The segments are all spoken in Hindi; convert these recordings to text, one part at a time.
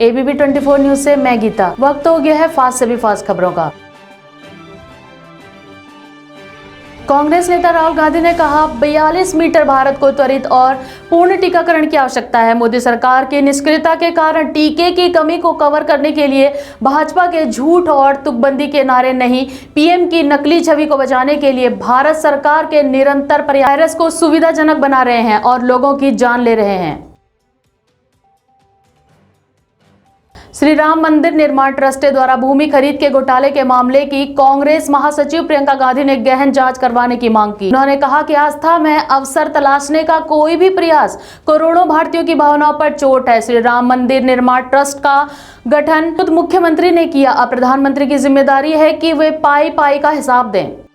ABP 24 न्यूज से मैं गीता। वक्त हो गया है फास्ट से भी फास्ट खबरों का। कांग्रेस नेता राहुल गांधी ने कहा 42 मीटर भारत को त्वरित और पूर्ण टीकाकरण की आवश्यकता है। मोदी सरकार की निष्क्रियता के कारण टीके की कमी को कवर करने के लिए भाजपा के झूठ और तुकबंदी के नारे नहीं, पीएम की नकली छवि को बचाने के लिए भारत सरकार के निरंतर प्रयास वायरस को सुविधाजनक बना रहे हैं और लोगों की जान ले रहे हैं। श्री राम मंदिर निर्माण ट्रस्ट द्वारा भूमि खरीद के घोटाले के मामले की कांग्रेस महासचिव प्रियंका गांधी ने गहन जांच करवाने की मांग की। उन्होंने कहा कि आस्था में अवसर तलाशने का कोई भी प्रयास करोड़ों भारतीयों की भावनाओं पर चोट है। श्री राम मंदिर निर्माण ट्रस्ट का गठन खुद मुख्यमंत्री ने किया। अब प्रधानमंत्री की जिम्मेदारी है कि वे पाई पाई का हिसाब दें।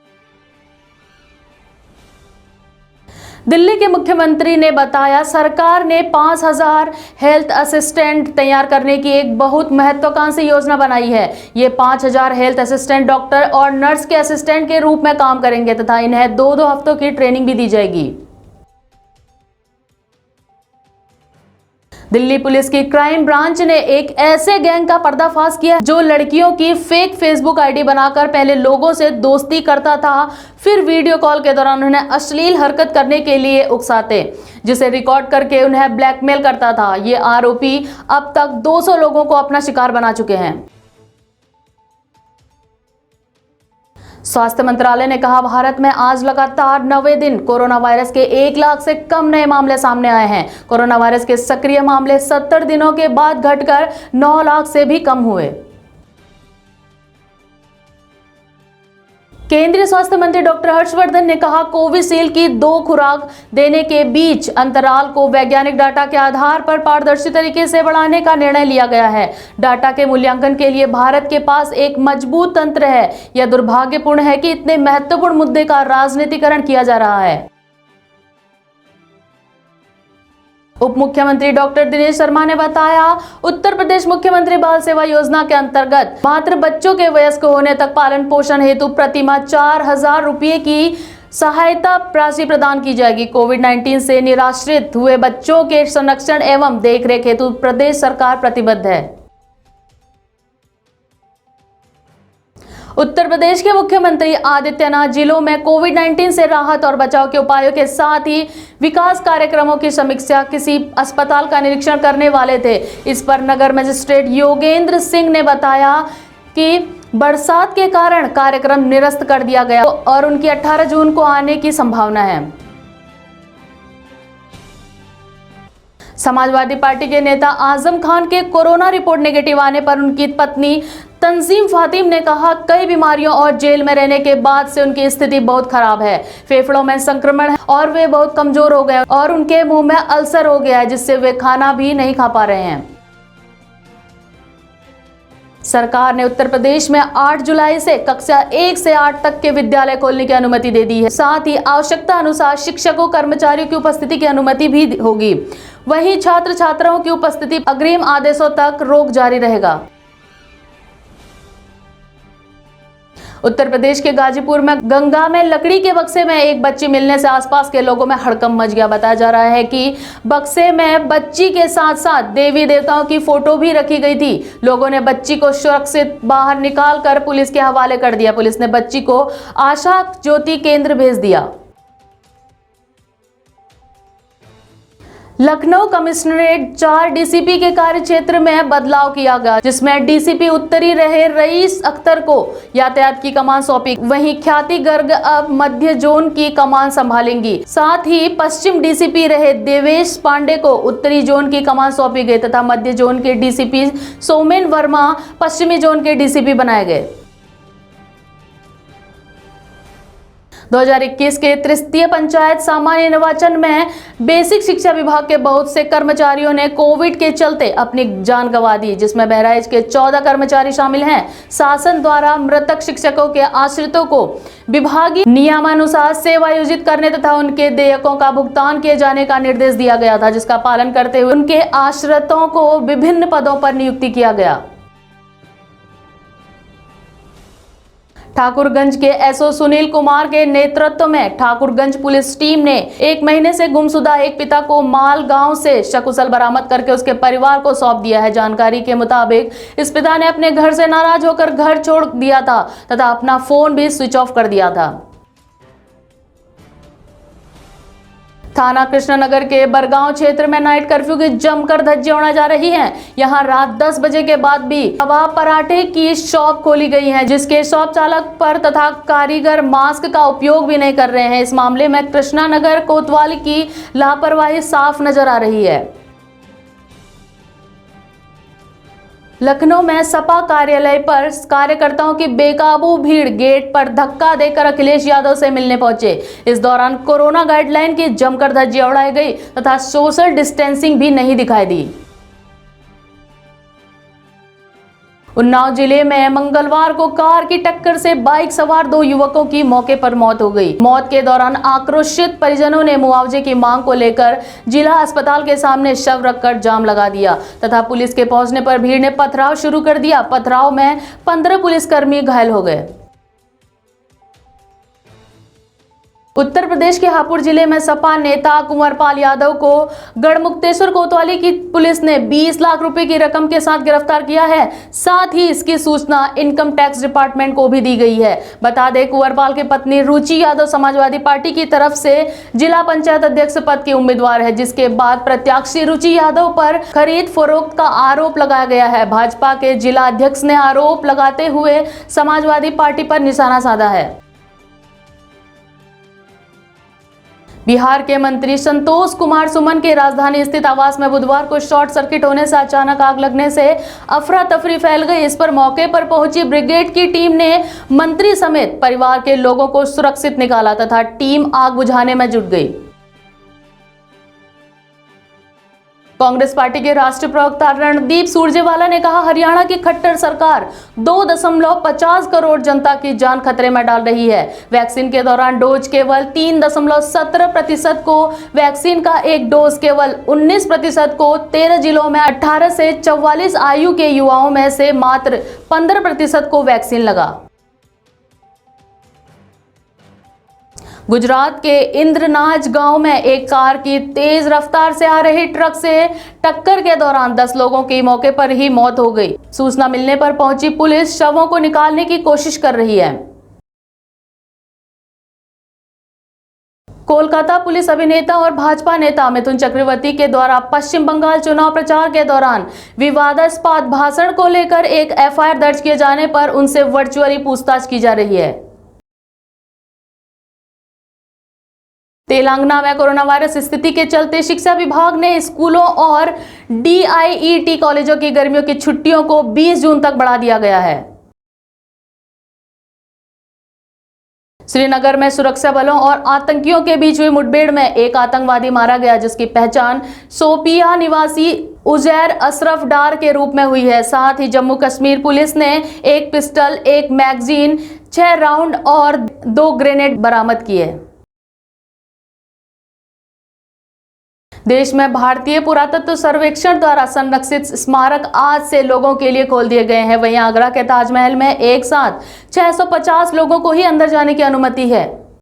दिल्ली के मुख्यमंत्री ने बताया, सरकार ने 5000 हेल्थ असिस्टेंट तैयार करने की एक बहुत महत्वाकांक्षी योजना बनाई है। ये 5000 हेल्थ असिस्टेंट डॉक्टर और नर्स के असिस्टेंट के रूप में काम करेंगे तथा इन्हें 2-2 हफ्तों की ट्रेनिंग भी दी जाएगी। दिल्ली पुलिस की क्राइम ब्रांच ने एक ऐसे गैंग का पर्दाफाश किया जो लड़कियों की फेक फेसबुक आईडी बनाकर पहले लोगों से दोस्ती करता था, फिर वीडियो कॉल के दौरान उन्हें अश्लील हरकत करने के लिए उकसाते, जिसे रिकॉर्ड करके उन्हें ब्लैकमेल करता था। ये आरोपी अब तक 200 लोगों को अपना शिकार बना चुके हैं। स्वास्थ्य मंत्रालय ने कहा, भारत में आज लगातार 9वें दिन कोरोना वायरस के 1 लाख से कम नए मामले सामने आए हैं। कोरोना वायरस के सक्रिय मामले 70 दिनों के बाद घटकर 9 लाख से भी कम हुए। केंद्रीय स्वास्थ्य मंत्री डॉक्टर हर्षवर्धन ने कहा, कोविशील्ड की 2 खुराक देने के बीच अंतराल को वैज्ञानिक डाटा के आधार पर पारदर्शी तरीके से बढ़ाने का निर्णय लिया गया है। डाटा के मूल्यांकन के लिए भारत के पास एक मजबूत तंत्र है। यह दुर्भाग्यपूर्ण है कि इतने महत्वपूर्ण मुद्दे का राजनीतिकरण किया जा रहा है। उप मुख्यमंत्री डॉक्टर दिनेश शर्मा ने बताया, उत्तर प्रदेश मुख्यमंत्री बाल सेवा योजना के अंतर्गत मात्र बच्चों के वयस्क होने तक पालन पोषण हेतु प्रतिमाह 4000 रुपये की सहायता राशि प्रदान की जाएगी। कोविड-19 से निराश्रित हुए बच्चों के संरक्षण एवं देखरेख हेतु प्रदेश सरकार प्रतिबद्ध है। उत्तर प्रदेश के मुख्यमंत्री आदित्यनाथ जिलों में कोविड-19 से राहत और बचाव के उपायों के साथ ही विकास कार्यक्रमों की समीक्षा किसी अस्पताल का निरीक्षण करने वाले थे। इस पर नगर मजिस्ट्रेट योगेंद्र सिंह ने बताया कि बरसात के कारण कार्यक्रम निरस्त कर दिया गया और उनकी 18 जून को आने की संभावना है। समाजवादी पार्टी के नेता आजम खान के कोरोना रिपोर्ट नेगेटिव आने पर उनकी पत्नी तंजीम फातिम ने कहा, कई बीमारियों और जेल में रहने के बाद से उनकी स्थिति बहुत खराब है। फेफड़ों में संक्रमण है और वे बहुत कमजोर हो गए और उनके मुंह में अल्सर हो गया है, जिससे वे खाना भी नहीं खा पा रहे हैं। सरकार ने उत्तर प्रदेश में 8 जुलाई से कक्षा 1 से 8 तक के विद्यालय खोलने की अनुमति दे दी है। साथ ही आवश्यकता अनुसार शिक्षकों कर्मचारियों की उपस्थिति की अनुमति भी होगी। वहीं छात्र छात्राओं की उपस्थिति अग्रिम आदेशों तक रोक जारी रहेगा। उत्तर प्रदेश के गाजीपुर में गंगा में लकड़ी के बक्से में एक बच्ची मिलने से आसपास के लोगों में हड़कंप मच गया। बताया जा रहा है कि बक्से में बच्ची के साथ साथ देवी देवताओं की फोटो भी रखी गई थी। लोगों ने बच्ची को सुरक्षित बाहर निकालकर पुलिस के हवाले कर दिया। पुलिस ने बच्ची को आशा ज्योति केंद्र भेज दिया। लखनऊ कमिश्नरेट 4 डीसीपी के कार्य क्षेत्र में बदलाव किया गया, जिसमें डीसीपी उत्तरी रहे रईस अख्तर को यातायात की कमान सौंपी। वहीं ख्याति गर्ग अब मध्य जोन की कमान संभालेंगी। साथ ही पश्चिम डीसीपी रहे देवेश पांडे को उत्तरी जोन की कमान सौंपी गई तथा मध्य जोन के डीसीपी सोमेन वर्मा पश्चिमी जोन के डीसीपी बनाए गए। 2021 के तृतीय पंचायत सामान्य निर्वाचन में बेसिक शिक्षा विभाग के बहुत से कर्मचारियों ने कोविड के चलते अपनी जान गंवा दी, जिसमें बहराइच के 14 कर्मचारी शामिल हैं। शासन द्वारा मृतक शिक्षकों के आश्रितों को विभागीय नियमानुसार सेवायोजित करने तथा उनके देयकों का भुगतान किए जाने का निर्देश दिया गया था, जिसका पालन करते हुए उनके आश्रितों को विभिन्न पदों पर नियुक्ति किया गया। ठाकुरगंज के एसओ सुनील कुमार के नेतृत्व में ठाकुरगंज पुलिस टीम ने 1 महीने से गुमशुदा एक पिता को माल गांव से सकुशल बरामद करके उसके परिवार को सौंप दिया है। जानकारी के मुताबिक इस पिता ने अपने घर से नाराज होकर घर छोड़ दिया था तथा अपना फोन भी स्विच ऑफ कर दिया था। थाना कृष्णनगर के बरगांव क्षेत्र में नाइट कर्फ्यू की जमकर धज्जियां उड़ाई जा रही हैं। यहां रात 10 बजे के बाद भी कबाब पराठे की शॉप खोली गई है, जिसके शॉप चालक पर तथा कारीगर मास्क का उपयोग भी नहीं कर रहे हैं। इस मामले में कृष्णनगर कोतवाली की लापरवाही साफ नजर आ रही है। लखनऊ में सपा कार्यालय पर कार्यकर्ताओं की बेकाबू भीड़ गेट पर धक्का देकर अखिलेश यादव से मिलने पहुंचे। इस दौरान कोरोना गाइडलाइन की जमकर धज्जियां उड़ाई गई तथा सोशल डिस्टेंसिंग भी नहीं दिखाई दी। उन्नाव जिले में मंगलवार को कार की टक्कर से बाइक सवार 2 युवकों की मौके पर मौत हो गई। मौत के दौरान आक्रोशित परिजनों ने मुआवजे की मांग को लेकर जिला अस्पताल के सामने शव रखकर जाम लगा दिया तथा पुलिस के पहुंचने पर भीड़ ने पथराव शुरू कर दिया। पथराव में 15 पुलिसकर्मी घायल हो गए। उत्तर प्रदेश के हापुड़ जिले में सपा नेता कुंवरपाल यादव को गढ़मुक्तेश्वर कोतवाली की पुलिस ने 20 लाख रुपए की रकम के साथ गिरफ्तार किया है। साथ ही इसकी सूचना इनकम टैक्स डिपार्टमेंट को भी दी गई है। बता दें, कुंवरपाल की पत्नी रुचि यादव समाजवादी पार्टी की तरफ से जिला पंचायत अध्यक्ष पद की उम्मीदवार है, जिसके बाद प्रत्याशी रुचि यादव पर खरीद फरोख्त का आरोप लगाया गया है। भाजपा के जिला अध्यक्ष ने आरोप लगाते हुए समाजवादी पार्टी पर निशाना साधा है। बिहार के मंत्री संतोष कुमार सुमन के राजधानी स्थित आवास में बुधवार को शॉर्ट सर्किट होने से अचानक आग लगने से अफरा तफरी फैल गई। इस पर मौके पर पहुंची ब्रिगेड की टीम ने मंत्री समेत परिवार के लोगों को सुरक्षित निकाला तथा टीम आग बुझाने में जुट गई। कांग्रेस पार्टी के राष्ट्रीय प्रवक्ता रणदीप सुरजेवाला ने कहा, हरियाणा की खट्टर सरकार 2.50 करोड़ जनता की जान खतरे में डाल रही है। वैक्सीन के दौरान डोज केवल 3.17% को, वैक्सीन का एक डोज केवल 19% को, 13 जिलों में 18 से 44 आयु के युवाओं में से मात्र 15% को वैक्सीन लगा। गुजरात के इंद्रनाज गांव में एक कार की तेज रफ्तार से आ रही ट्रक से टक्कर के दौरान 10 लोगों की मौके पर ही मौत हो गई। सूचना मिलने पर पहुंची पुलिस शवों को निकालने की कोशिश कर रही है। कोलकाता पुलिस अभिनेता और भाजपा नेता मिथुन चक्रवर्ती के द्वारा पश्चिम बंगाल चुनाव प्रचार के दौरान विवादास्पद भाषण को लेकर एक एफआईआर दर्ज किए जाने पर उनसे वर्चुअली पूछताछ की जा रही है। तेलंगाना में कोरोना वायरस स्थिति के चलते शिक्षा विभाग ने स्कूलों और डीआईईटी कॉलेजों की गर्मियों की छुट्टियों को 20 जून तक बढ़ा दिया गया है। श्रीनगर में सुरक्षा बलों और आतंकियों के बीच हुई मुठभेड़ में एक आतंकवादी मारा गया, जिसकी पहचान सोपिया निवासी उजैर अशरफ डार के रूप में हुई है। साथ ही जम्मू कश्मीर पुलिस ने एक पिस्टल, एक मैगजीन, 6 राउंड और 2 ग्रेनेड बरामद किए। देश में भारतीय पुरातत्व सर्वेक्षण द्वारा संरक्षित स्मारक आज से लोगों के लिए खोल दिए गए हैं। वहीं आगरा के ताजमहल में एक साथ 650 लोगों को ही अंदर जाने की अनुमति है।